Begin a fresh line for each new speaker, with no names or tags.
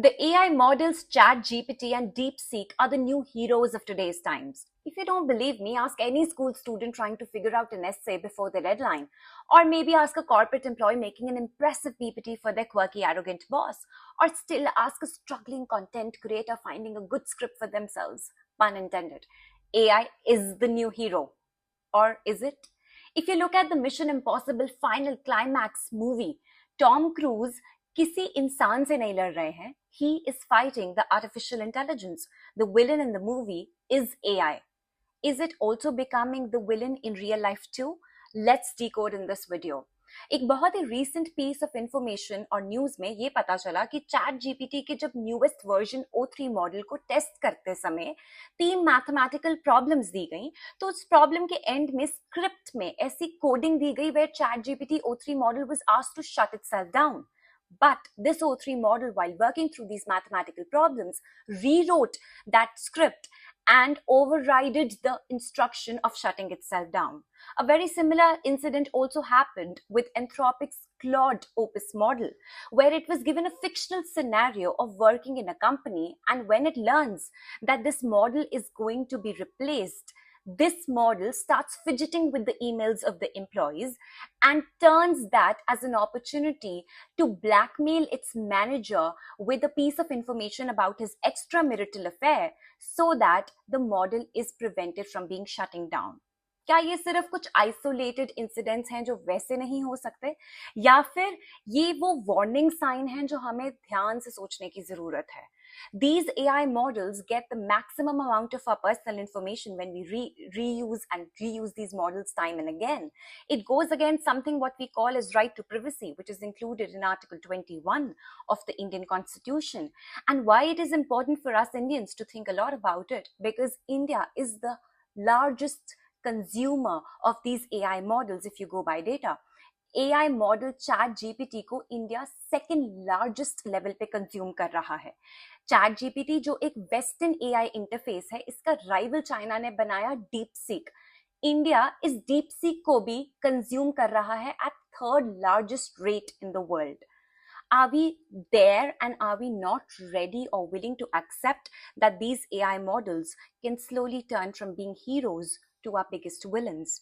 The AI models ChatGPT and DeepSeek are the new heroes of today's times. If you don't believe me, ask any school student trying to figure out an essay before the deadline. Or maybe ask a corporate employee making an impressive PPT for their quirky, arrogant boss. Or still ask a struggling content creator finding a good script for themselves. Pun intended. AI is the new hero. Or is it? If you look at the Mission Impossible final climax movie, Tom Cruise किसी इंसान से नहीं लड़ रहे हैं. He is fighting the artificial intelligence. The villain in the movie is AI. Is it also becoming the villain in real life too? Let's decode in this video. एक बहुत ही recent piece of information और news में ये पता चला कि chat GPT के जब न्यूएस्ट वर्जन O3 मॉडल को टेस्ट करते समय 3 मैथमेटिकल प्रॉब्लम्स दी गई. तो उस प्रॉब्लम के एंड में स्क्रिप्ट में ऐसी कोडिंग दी गई where chat GPT O3 model was asked to shut itself down. But this O3 model, while working through these mathematical problems, rewrote that script and overrided the instruction of shutting itself down. A very similar incident also happened with Anthropic's Claude Opus model, where it was given a fictional scenario of working in a company, and when it learns that this model is going to be replaced, this model starts fidgeting with the emails of the employees and turns that as an opportunity to blackmail its manager with a piece of information about his extramarital affair so that the model is prevented from being shutting down. क्या ये सिर्फ कुछ isolated incidents हैं जो वैसे नहीं हो सकते, या फिर ये वो वार्निंग साइन हैं जो हमें ध्यान से सोचने की जरूरत है? These AI models get the maximum amount of our personal information when we reuse and reuse these models time and again. It goes against something what we call as right to privacy, which is included in Article 21 of the Indian Constitution. And why it is important for us Indians to think a lot about it, because India is the largest consumer of these AI models if you go by data. AI model chat GPT को India second largest level पे consume कर रहा है. Chat GPT जो एक western AI interface है, इसका rival China ने बनाया डीप सीक. इंडिया इस डीप सीक को भी कंज्यूम कर रहा है at third largest rate in the world. Are we there, and are we not ready or willing to accept that these AI models can slowly turn from being heroes to our biggest villains?